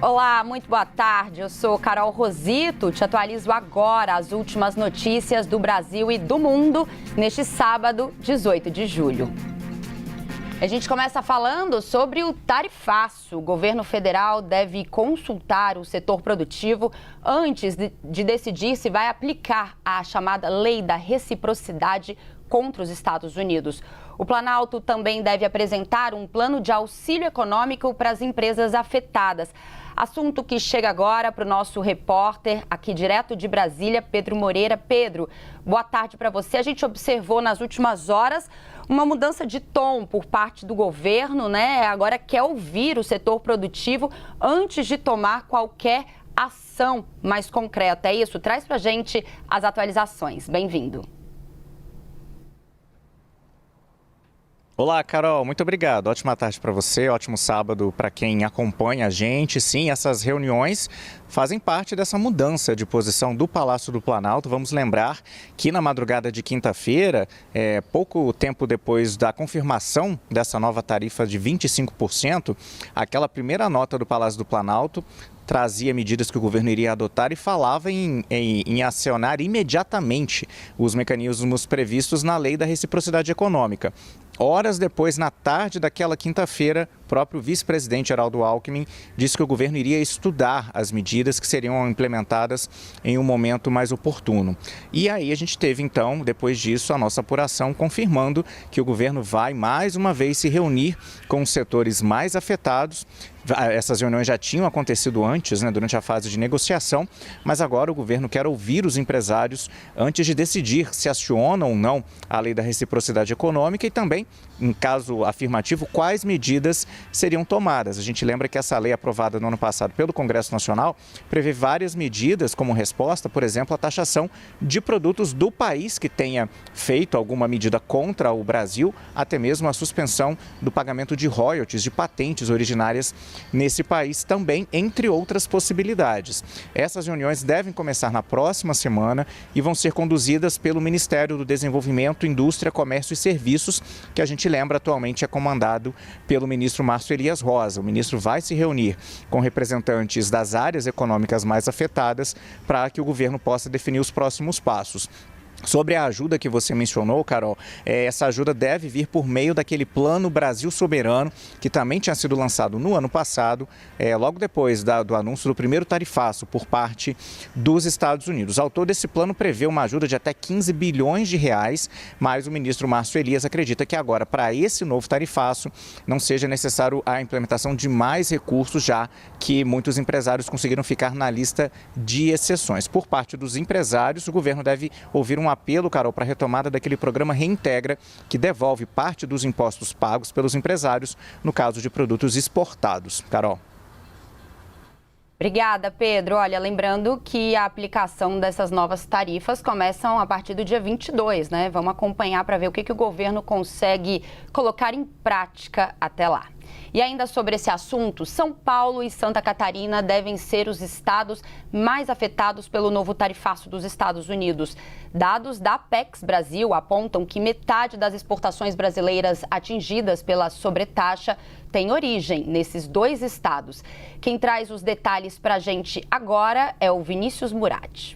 Olá, muito boa tarde. Eu sou Carol Rosito. Te atualizo agora as últimas notícias do Brasil e do mundo neste sábado, 18 de julho. A gente começa falando sobre o tarifaço. O governo federal deve consultar o setor produtivo antes de decidir se vai aplicar a chamada Lei da Reciprocidade contra os Estados Unidos. O Planalto também deve apresentar um plano de auxílio econômico para as empresas afetadas. Assunto que chega agora para o nosso repórter aqui direto de Brasília, Pedro Moreira. Pedro, boa tarde para você. A gente observou nas últimas horas uma mudança de tom por parte do governo, né? Agora quer ouvir o setor produtivo antes de tomar qualquer ação mais concreta. É isso? Traz para a gente as atualizações. Bem-vindo. Olá, Carol, muito obrigado. Ótima tarde para você, ótimo sábado para quem acompanha a gente. Sim, essas reuniões fazem parte dessa mudança de posição do Palácio do Planalto. Vamos lembrar que na madrugada de quinta-feira, pouco tempo depois da confirmação dessa nova tarifa de 25%, aquela primeira nota do Palácio do Planalto trazia medidas que o governo iria adotar e falava em acionar imediatamente os mecanismos previstos na Lei da Reciprocidade Econômica. Horas depois, na tarde daquela quinta-feira, o próprio vice-presidente Geraldo Alckmin disse que o governo iria estudar as medidas que seriam implementadas em um momento mais oportuno. E aí a gente teve, então, depois disso, a nossa apuração confirmando que o governo vai, mais uma vez, se reunir com os setores mais afetados. Essas reuniões já tinham acontecido antes, né, durante a fase de negociação, mas agora o governo quer ouvir os empresários antes de decidir se aciona ou não a Lei da Reciprocidade Econômica e também, em caso afirmativo, quais medidas seriam tomadas. A gente lembra que essa lei aprovada no ano passado pelo Congresso Nacional prevê várias medidas como resposta, por exemplo, à taxação de produtos do país que tenha feito alguma medida contra o Brasil, até mesmo a suspensão do pagamento de royalties de patentes originárias nesse país também, entre outras possibilidades. Essas reuniões devem começar na próxima semana e vão ser conduzidas pelo Ministério do Desenvolvimento, Indústria, Comércio e Serviços, que a gente lembra atualmente é comandado pelo ministro Márcio Elias Rosa. O ministro vai se reunir com representantes das áreas econômicas mais afetadas para que o governo possa definir os próximos passos. Sobre a ajuda que você mencionou, Carol, essa ajuda deve vir por meio daquele Plano Brasil Soberano, que também tinha sido lançado no ano passado, logo depois do anúncio do primeiro tarifaço por parte dos Estados Unidos. O autor desse plano prevê uma ajuda de até 15 bilhões de reais, mas o ministro Márcio Elias acredita que agora, para esse novo tarifaço, não seja necessário a implementação de mais recursos, já que muitos empresários conseguiram ficar na lista de exceções. Por parte dos empresários, o governo deve ouvir um apelo, Carol, para a retomada daquele programa Reintegra, que devolve parte dos impostos pagos pelos empresários no caso de produtos exportados. Carol. Obrigada, Pedro. Olha, lembrando que a aplicação dessas novas tarifas começam a partir do dia 22, né? Vamos acompanhar para ver o que o governo consegue colocar em prática até lá. E ainda sobre esse assunto, São Paulo e Santa Catarina devem ser os estados mais afetados pelo novo tarifaço dos Estados Unidos. Dados da Apex Brasil apontam que metade das exportações brasileiras atingidas pela sobretaxa tem origem nesses dois estados. Quem traz os detalhes para a gente agora é o Vinícius Murad.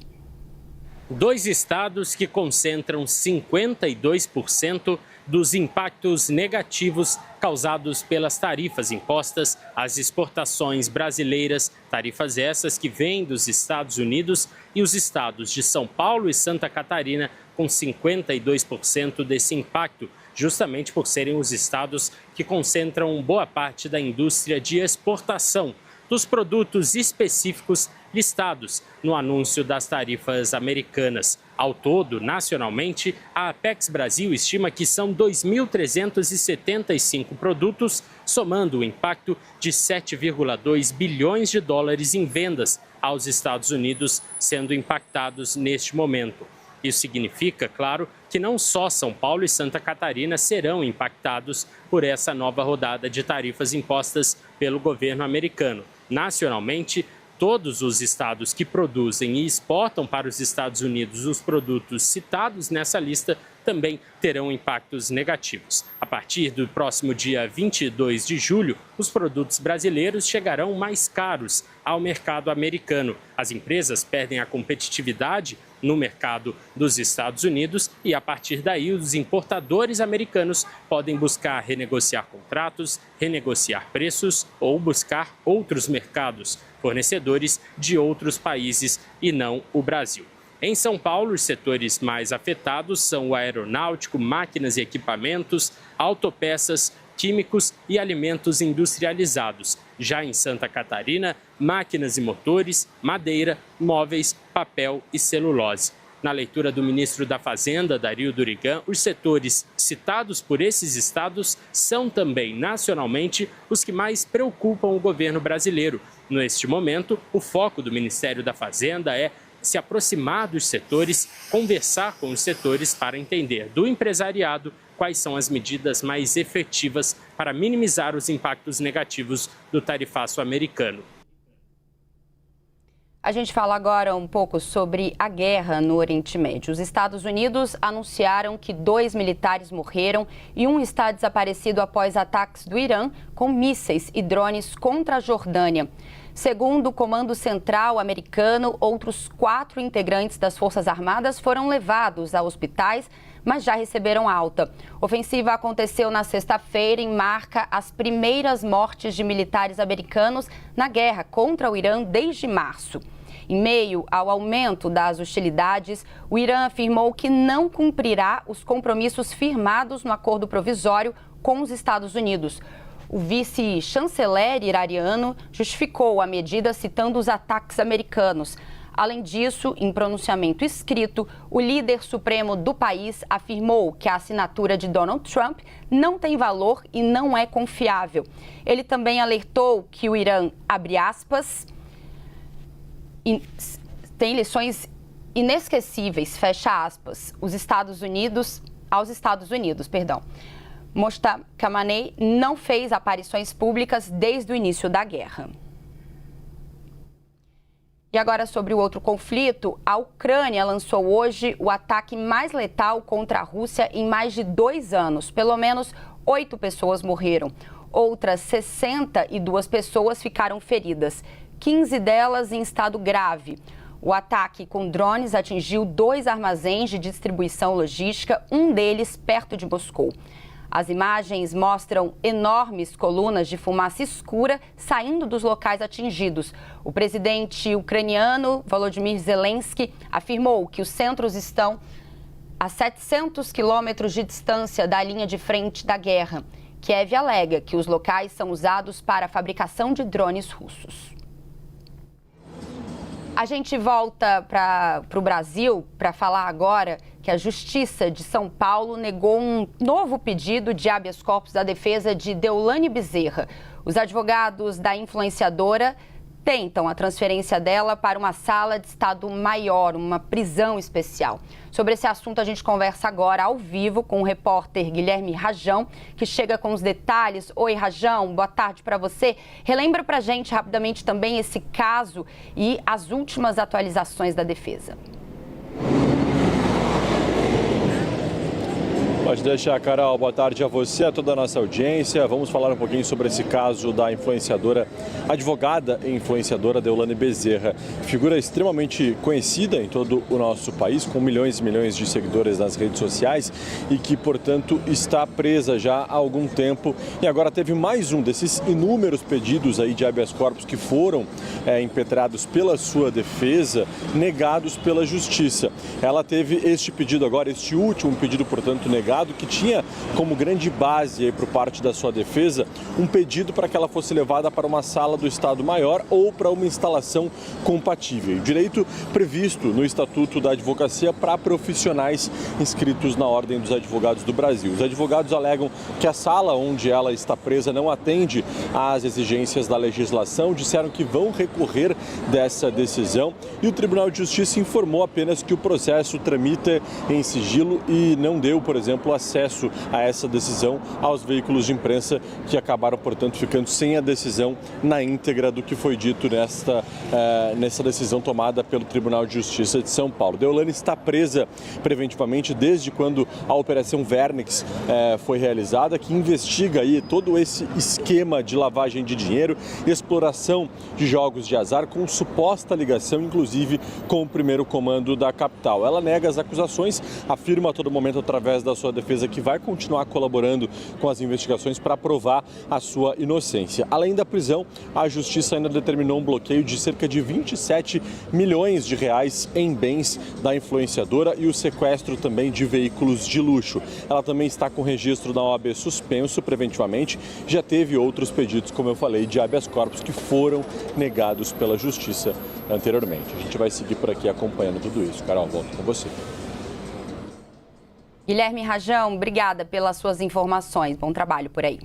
Dois estados que concentram 52% dos impactos negativos causados pelas tarifas impostas às exportações brasileiras, tarifas essas que vêm dos Estados Unidos, e os estados de São Paulo e Santa Catarina com 52% desse impacto, justamente por serem os estados que concentram boa parte da indústria de exportação dos produtos específicos listados no anúncio das tarifas americanas. Ao todo, nacionalmente, a Apex Brasil estima que são 2.375 produtos, somando o impacto de 7,2 bilhões de dólares em vendas aos Estados Unidos sendo impactados neste momento. Isso significa, claro, que não só São Paulo e Santa Catarina serão impactados por essa nova rodada de tarifas impostas pelo governo americano. Nacionalmente, todos os estados que produzem e exportam para os Estados Unidos os produtos citados nessa lista também terão impactos negativos. A partir do próximo dia 22 de julho, os produtos brasileiros chegarão mais caros ao mercado americano. As empresas perdem a competitividade no mercado dos Estados Unidos e, a partir daí, os importadores americanos podem buscar renegociar contratos, renegociar preços ou buscar outros mercados, fornecedores de outros países e não o Brasil. Em São Paulo, os setores mais afetados são o aeronáutico, máquinas e equipamentos, autopeças, químicos e alimentos industrializados. Já em Santa Catarina, máquinas e motores, madeira, móveis, papel e celulose. Na leitura do ministro da Fazenda, Dario Durigan, os setores citados por esses estados são também, nacionalmente, os que mais preocupam o governo brasileiro. Neste momento, o foco do Ministério da Fazenda é se aproximar dos setores, conversar com os setores para entender do empresariado quais são as medidas mais efetivas para minimizar os impactos negativos do tarifaço americano. A gente fala agora um pouco sobre a guerra no Oriente Médio. Os Estados Unidos anunciaram que 2 militares morreram e um está desaparecido após ataques do Irã com mísseis e drones contra a Jordânia. Segundo o Comando Central americano, outros 4 integrantes das Forças Armadas foram levados a hospitais, mas já receberam alta. A ofensiva aconteceu na sexta-feira e marca as primeiras mortes de militares americanos na guerra contra o Irã desde março. Em meio ao aumento das hostilidades, o Irã afirmou que não cumprirá os compromissos firmados no acordo provisório com os Estados Unidos. O vice-chanceler iraniano justificou a medida citando os ataques americanos. Além disso, em pronunciamento escrito, o líder supremo do país afirmou que a assinatura de Donald Trump não tem valor e não é confiável. Ele também alertou que o Irã, abre aspas, tem lições inesquecíveis, fecha aspas, aos Estados Unidos. Moshtaba Khamenei não fez aparições públicas desde o início da guerra. E agora sobre o outro conflito, a Ucrânia lançou hoje o ataque mais letal contra a Rússia em mais de 2 anos. Pelo menos 8 pessoas morreram. Outras 62 pessoas ficaram feridas, 15 delas em estado grave. O ataque com drones atingiu 2 armazéns de distribuição logística, um deles perto de Moscou. As imagens mostram enormes colunas de fumaça escura saindo dos locais atingidos. O presidente ucraniano Volodymyr Zelensky afirmou que os centros estão a 700 quilômetros de distância da linha de frente da guerra. Kiev alega que os locais são usados para a fabricação de drones russos. A gente volta para o Brasil para falar agora que a Justiça de São Paulo negou um novo pedido de habeas corpus da defesa de Deolane Bezerra. Os advogados da influenciadora tentam a transferência dela para uma sala de estado maior, uma prisão especial. Sobre esse assunto, a gente conversa agora ao vivo com o repórter Guilherme Rajão, que chega com os detalhes. Oi, Rajão, boa tarde para você. Relembra para a gente rapidamente também esse caso e as últimas atualizações da defesa. Pode deixar, Carol. Boa tarde a você, a toda a nossa audiência. Vamos falar um pouquinho sobre esse caso da influenciadora, advogada e influenciadora Deolane Bezerra. Figura extremamente conhecida em todo o nosso país, com milhões e milhões de seguidores nas redes sociais e que, portanto, está presa já há algum tempo. E agora teve mais um desses inúmeros pedidos aí de habeas corpus que foram impetrados pela sua defesa, negados pela Justiça. Ela teve este pedido agora, este último pedido, portanto, negado, que tinha como grande base aí por parte da sua defesa um pedido para que ela fosse levada para uma sala do Estado Maior ou para uma instalação compatível. Direito previsto no Estatuto da Advocacia para profissionais inscritos na Ordem dos Advogados do Brasil. Os advogados alegam que a sala onde ela está presa não atende às exigências da legislação, disseram que vão recorrer dessa decisão e o Tribunal de Justiça informou apenas que o processo tramita em sigilo e não deu, por exemplo, amplo acesso a essa decisão aos veículos de imprensa que acabaram, portanto, ficando sem a decisão na íntegra do que foi dito nessa decisão tomada pelo Tribunal de Justiça de São Paulo. Deolane está presa preventivamente desde quando a Operação Vernix foi realizada, que investiga aí todo esse esquema de lavagem de dinheiro, exploração de jogos de azar com suposta ligação, inclusive, com o primeiro comando da capital. Ela nega as acusações, afirma a todo momento através da sua defesa que vai continuar colaborando com as investigações para provar a sua inocência. Além da prisão, a Justiça ainda determinou um bloqueio de cerca de 27 milhões de reais em bens da influenciadora e o sequestro também de veículos de luxo. Ela também está com o registro da OAB suspenso preventivamente. Já teve outros pedidos, como eu falei, de habeas corpus que foram negados pela Justiça anteriormente. A gente vai seguir por aqui acompanhando tudo isso. Carol, volto com você. Guilherme Rajão, obrigada pelas suas informações. Bom trabalho por aí.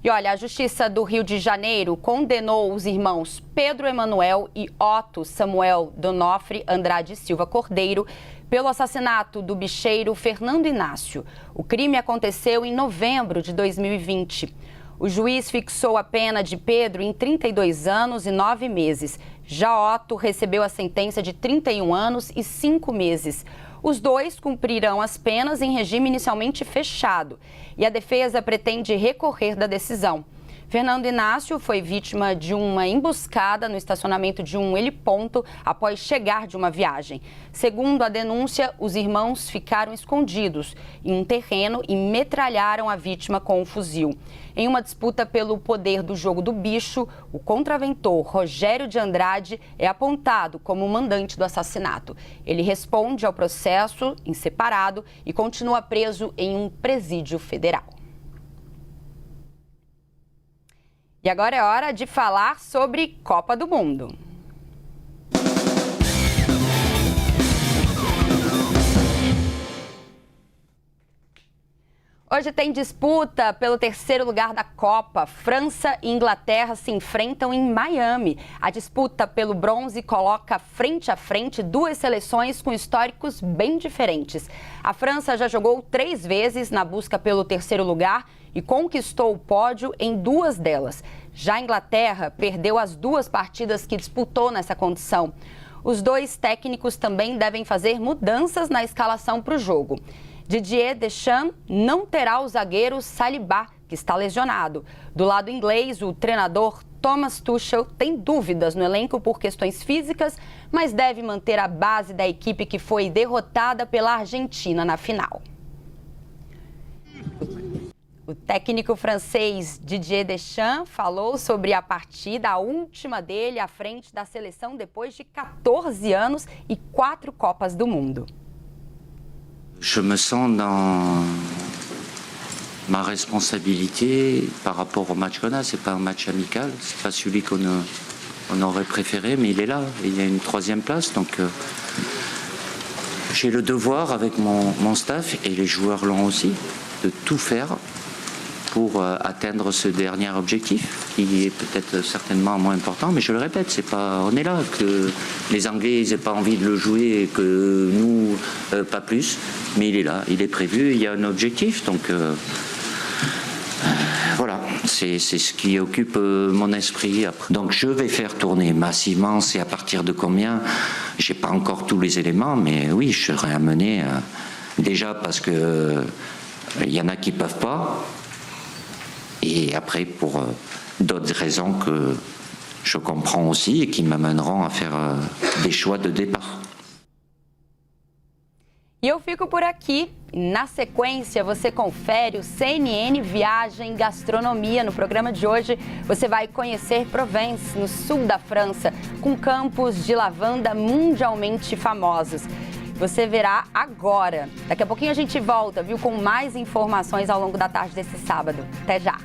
E olha, a Justiça do Rio de Janeiro condenou os irmãos Pedro Emanuel e Otto Samuel Donofre Andrade Silva Cordeiro pelo assassinato do bicheiro Fernando Inácio. O crime aconteceu em novembro de 2020. O juiz fixou a pena de Pedro em 32 anos e 9 meses. Já Otto recebeu a sentença de 31 anos e 5 meses. Os dois cumprirão as penas em regime inicialmente fechado e a defesa pretende recorrer da decisão. Fernando Inácio foi vítima de uma emboscada no estacionamento de um heliponto após chegar de uma viagem. Segundo a denúncia, os irmãos ficaram escondidos em um terreno e metralharam a vítima com um fuzil. Em uma disputa pelo poder do jogo do bicho, o contraventor Rogério de Andrade é apontado como o mandante do assassinato. Ele responde ao processo em separado e continua preso em um presídio federal. E agora é hora de falar sobre Copa do Mundo. Hoje tem disputa pelo terceiro lugar da Copa. França e Inglaterra se enfrentam em Miami. A disputa pelo bronze coloca frente a frente duas seleções com históricos bem diferentes. A França já jogou 3 vezes na busca pelo terceiro lugar e conquistou o pódio em 2 delas. Já a Inglaterra perdeu as 2 partidas que disputou nessa condição. Os 2 técnicos também devem fazer mudanças na escalação para o jogo. Didier Deschamps não terá o zagueiro Saliba, que está lesionado. Do lado inglês, o treinador Thomas Tuchel tem dúvidas no elenco por questões físicas, mas deve manter a base da equipe que foi derrotada pela Argentina na final. O técnico francês Didier Deschamps falou sobre a partida, a última dele à frente da seleção depois de 14 anos e 4 Copas do Mundo. Je me sens dans ma responsabilité par rapport au match qu'on a. C'est pas un match amical, c'est pas celui qu'on aurait préféré, mais il est là. Il y a une 3e place, donc j'ai le devoir avec mon staff et les joueurs l'ont aussi de tout faire pour atteindre ce dernier objectif, qui est peut-être certainement moins important, mais je le répète, c'est pas, on est là, que les Anglais n'aient pas envie de le jouer et que nous, pas plus, mais il est là, il est prévu, il y a un objectif, donc voilà, c'est ce qui occupe mon esprit après. Donc je vais faire tourner massivement, c'est à partir de combien, j'ai pas encore tous les éléments, mais oui, je serai amené, déjà parce que il y en a qui peuvent pas, et après pour d'autres raisons que je comprends aussi et qui m'amèneront à faire des choix de départ. E eu fico por aqui. Na sequência, você confere o CNN Viagem Gastronomia. No programa de hoje, você vai conhecer Provence, no sul da França, com campos de lavanda mundialmente famosos. Você verá agora. Daqui a pouquinho a gente volta, viu, com mais informações ao longo da tarde desse sábado. Até já!